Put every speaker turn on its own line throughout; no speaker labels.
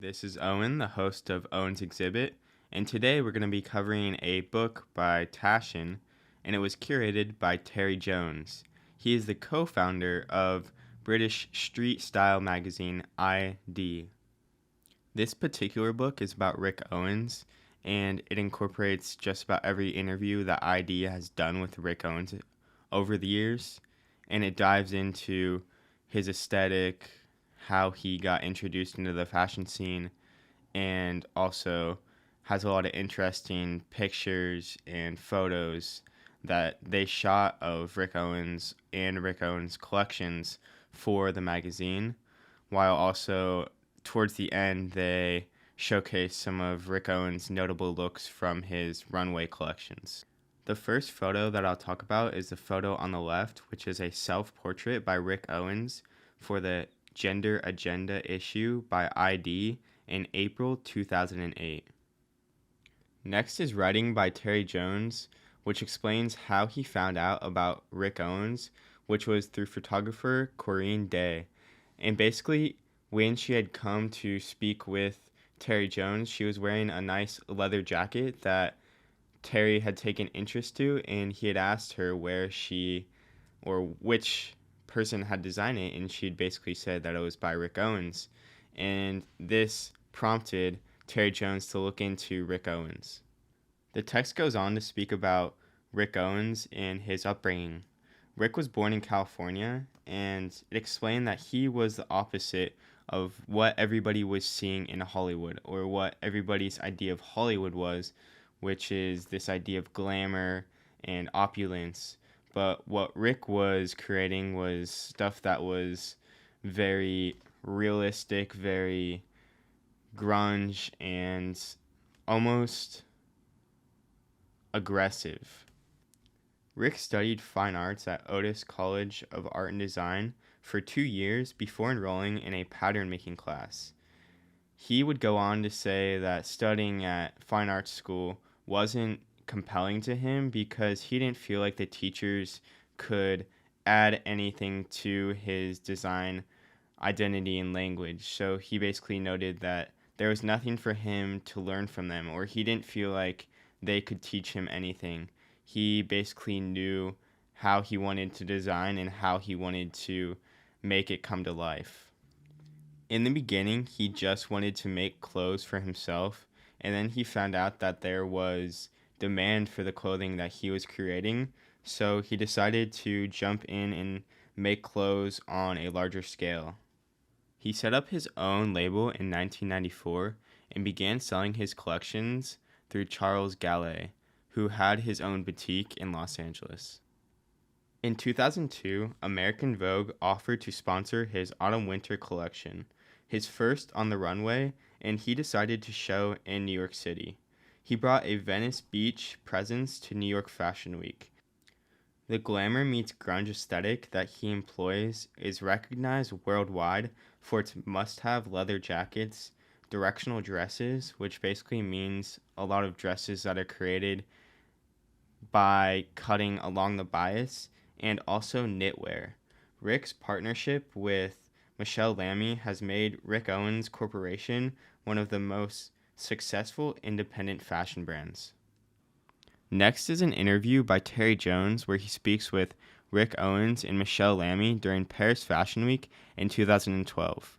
This is Owen, the host of Owen's Exhibit, and today we're going to be covering a book by Tashin, and it was curated by Terry Jones. He is the co-founder of British street style magazine ID. This particular book is about Rick Owens, and it incorporates just about every interview that ID has done with Rick Owens over the years, and it dives into his aesthetic, how he got introduced into the fashion scene, and also has a lot of interesting pictures and photos that they shot of Rick Owens and Rick Owens collections for the magazine, while also towards the end they showcase some of Rick Owens' notable looks from his runway collections. The first photo that I'll talk about is the photo on the left, which is a self-portrait by Rick Owens for the Gender Agenda issue by ID in April 2008. Next is writing by Terry Jones, which explains how he found out about Rick Owens, which was through photographer Corinne Day. And basically, when she had come to speak with Terry Jones, she was wearing a nice leather jacket that Terry had taken interest to, and he had asked her where she or which person had designed it, and she'd basically said that it was by Rick Owens. And this prompted Terry Jones to look into Rick Owens. The text goes on to speak about Rick Owens and his upbringing. Rick was born in California, and it explained that he was the opposite of what everybody was seeing in Hollywood, or what everybody's idea of Hollywood was, which is this idea of glamour and opulence. But what Rick was creating was stuff that was very realistic, very grunge, and almost aggressive. Rick studied fine arts at Otis College of Art and Design for 2 years before enrolling in a pattern making class. He would go on to say that studying at fine arts school wasn't compelling to him because he didn't feel like the teachers could add anything to his design identity and language. So he basically noted that there was nothing for him to learn from them, or he didn't feel like they could teach him anything. He basically knew how he wanted to design and how he wanted to make it come to life. In the beginning, he just wanted to make clothes for himself, and then he found out that there was demand for the clothing that he was creating, so he decided to jump in and make clothes on a larger scale. He set up his own label in 1994 and began selling his collections through Charles Gallet, who had his own boutique in Los Angeles. In 2002, American Vogue offered to sponsor his autumn-winter collection, his first on the runway, and he decided to show in New York City. He brought a Venice Beach presence to New York Fashion Week. The glamour meets grunge aesthetic that he employs is recognized worldwide for its must-have leather jackets, directional dresses, which basically means a lot of dresses that are created by cutting along the bias, and also knitwear. Rick's partnership with Michèle Lamy has made Rick Owens Corporation one of the most successful independent fashion brands. Next is an interview by Terry Jones where he speaks with Rick Owens and Michèle Lamy during Paris Fashion Week in 2012.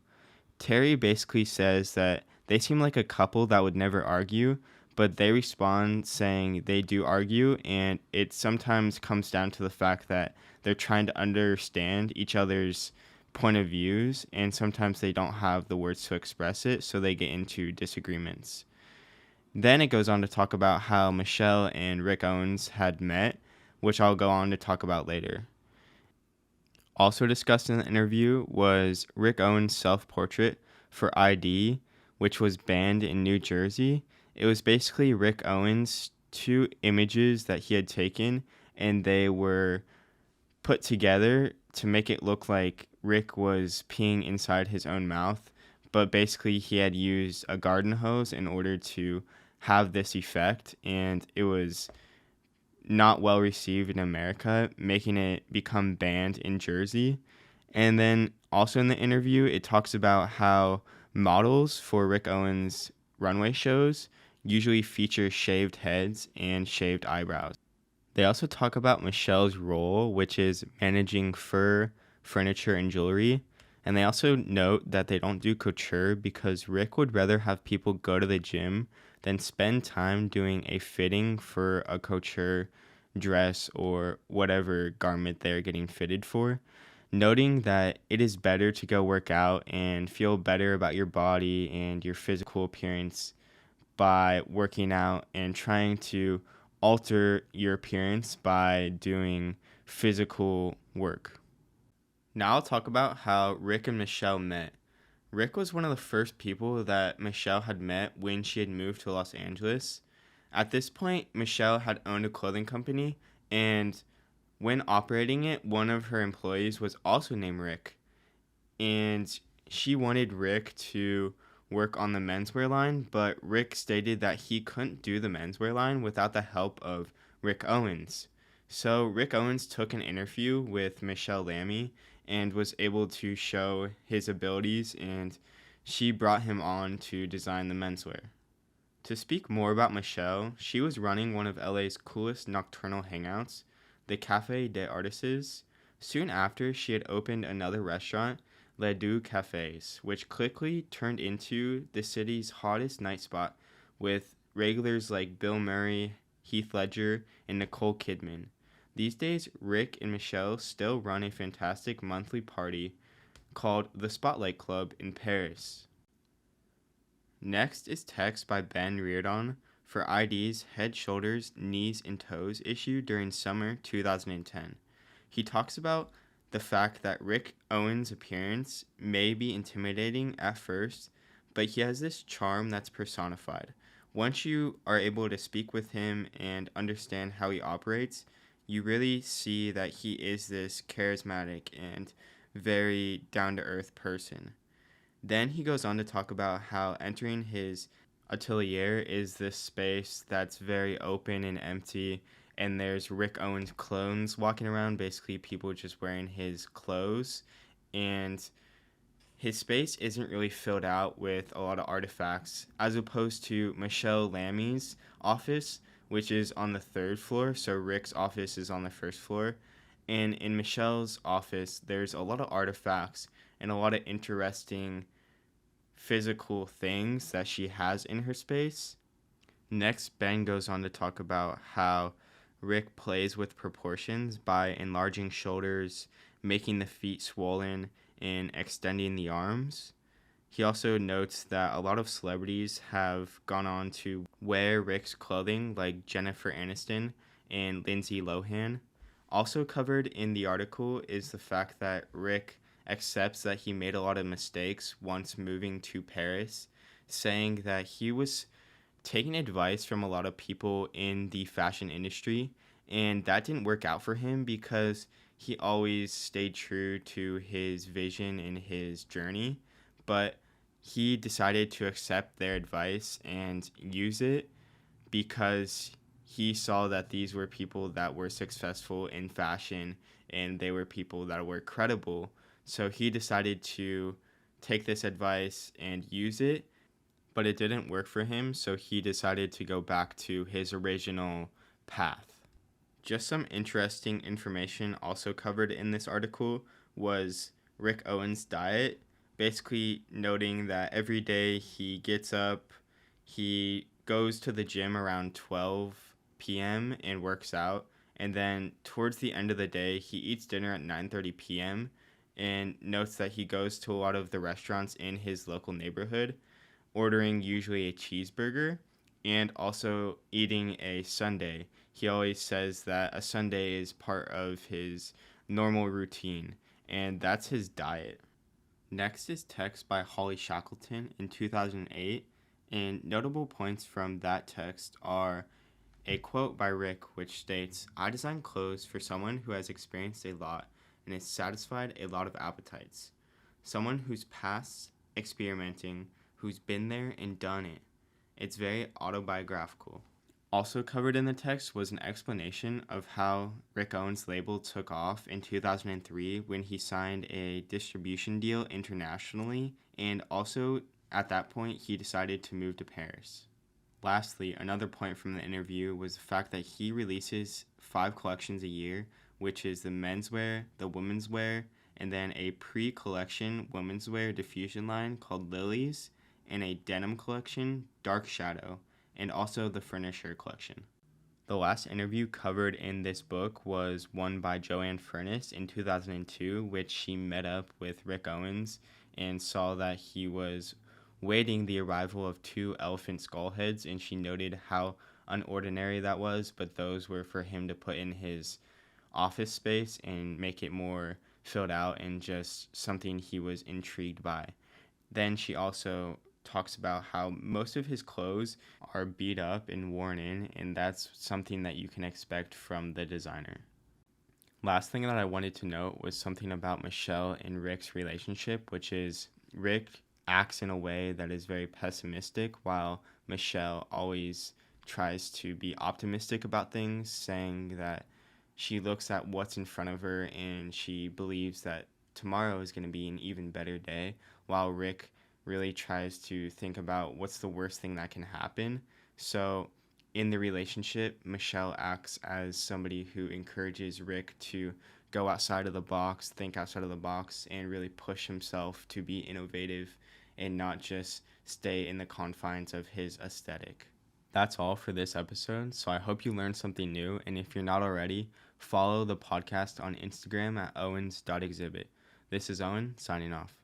Terry basically says that they seem like a couple that would never argue, but they respond saying they do argue, and it sometimes comes down to the fact that they're trying to understand each other's point of views, and sometimes they don't have the words to express it, so they get into disagreements. Then it goes on to talk about how Michèle and Rick Owens had met, which I'll go on to talk about later. Also discussed in the interview was Rick Owens' self-portrait for ID, which was banned in New Jersey. It was basically Rick Owens' 2 images that he had taken, and they were put together to make it look like Rick was peeing inside his own mouth, but basically he had used a garden hose in order to have this effect, and it was not well received in America, making it become banned in Jersey. And then also in the interview, it talks about how Models for Rick Owens' runway shows usually feature shaved heads and shaved eyebrows. They also talk about Michèle's role, which is managing fur, furniture, and jewelry. And they also note that they don't do couture because Rick would rather have people go to the gym than spend time doing a fitting for a couture dress or whatever garment they're getting fitted for. Noting that it is better to go work out and feel better about your body and your physical appearance by working out and trying to alter your appearance by doing physical work. Now I'll talk about how Rick and Michèle met. Rick was one of the first people that Michèle had met when she had moved to Los Angeles. At this point, Michèle had owned a clothing company, and when operating it, one of her employees was also named Rick. And she wanted Rick to work on the menswear line, but Rick stated that he couldn't do the menswear line without the help of Rick Owens. So Rick Owens took an interview with Michèle Lamy and was able to show his abilities, and she brought him on to design the menswear. To speak more about Michèle, she was running one of LA's coolest nocturnal hangouts, the Café des Artistes. Soon after, she had opened another restaurant, Les Deux Cafés, which quickly turned into the city's hottest night spot with regulars like Bill Murray, Heath Ledger, and Nicole Kidman. These days, Rick and Michèle still run a fantastic monthly party called the Spotlight Club in Paris. Next is text by Ben Reardon for ID's Head, Shoulders, Knees, and Toes issue during summer 2010. He talks about the fact that Rick Owens' appearance may be intimidating at first, but he has this charm that's personified. Once you are able to speak with him and understand how he operates, you really see that he is this charismatic and very down-to-earth person. Then he goes on to talk about how entering his Atelier is this space that's very open and empty, and there's Rick Owens clones walking around, basically people just wearing his clothes, and his space isn't really filled out with a lot of artifacts, as opposed to Michèle Lamy's office, which is on the third floor, so Rick's office is on the first floor, and in Michèle's office, there's a lot of artifacts and a lot of interesting physical things that she has in her space. Next, Ben goes on to talk about how Rick plays with proportions by enlarging shoulders, making the feet swollen, and extending the arms. He also notes that a lot of celebrities have gone on to wear Rick's clothing, like Jennifer Aniston and Lindsay Lohan. Also covered in the article is the fact that Rick accepts that he made a lot of mistakes once moving to Paris, saying that he was taking advice from a lot of people in the fashion industry, and that didn't work out for him because he always stayed true to his vision and his journey, but he decided to accept their advice and use it because he saw that these were people that were successful in fashion and they were people that were credible. So he decided to take this advice and use it, but it didn't work for him, so he decided to go back to his original path. Just some interesting information also covered in this article was Rick Owens' diet, basically noting that every day he gets up, he goes to the gym around 12 p.m. and works out, and then towards the end of the day, he eats dinner at 9:30 p.m., and notes that he goes to a lot of the restaurants in his local neighborhood, ordering usually a cheeseburger and also eating a sundae. He always says that a sundae is part of his normal routine, and that's his diet. Next is text by Holly Shackleton in 2008, and notable points from that text are a quote by Rick which states, "I design clothes for someone who has experienced a lot and has satisfied a lot of appetites. Someone who's past experimenting, who's been there and done it. It's very autobiographical." Also covered in the text was an explanation of how Rick Owens' label took off in 2003 when he signed a distribution deal internationally, and also at that point, he decided to move to Paris. Lastly, another point from the interview was the fact that he releases 5 collections a year, which is the menswear, the women's wear, and then a pre-collection women's wear diffusion line called Lilies, and a denim collection, Dark Shadow, and also the Furniture collection. The last interview covered in this book was one by Joanne Furness in 2002, which she met up with Rick Owens and saw that he was waiting the arrival of 2 elephant skull heads, and she noted how unordinary that was, but those were for him to put in his office space and make it more filled out and just something he was intrigued by. Then she also talks about how most of his clothes are beat up and worn in, and that's something that you can expect from the designer. Last thing that I wanted to note was something about Michèle and Rick's relationship, which is Rick acts in a way that is very pessimistic, while Michèle always tries to be optimistic about things, saying that she looks at what's in front of her and she believes that tomorrow is going to be an even better day, while Rick really tries to think about what's the worst thing that can happen. So in the relationship, Michèle acts as somebody who encourages Rick to go outside of the box, think outside of the box, and really push himself to be innovative and not just stay in the confines of his aesthetic. That's all for this episode, so I hope you learned something new, and if you're not already, follow the podcast on Instagram at owens.exhibit. This is Owen, signing off.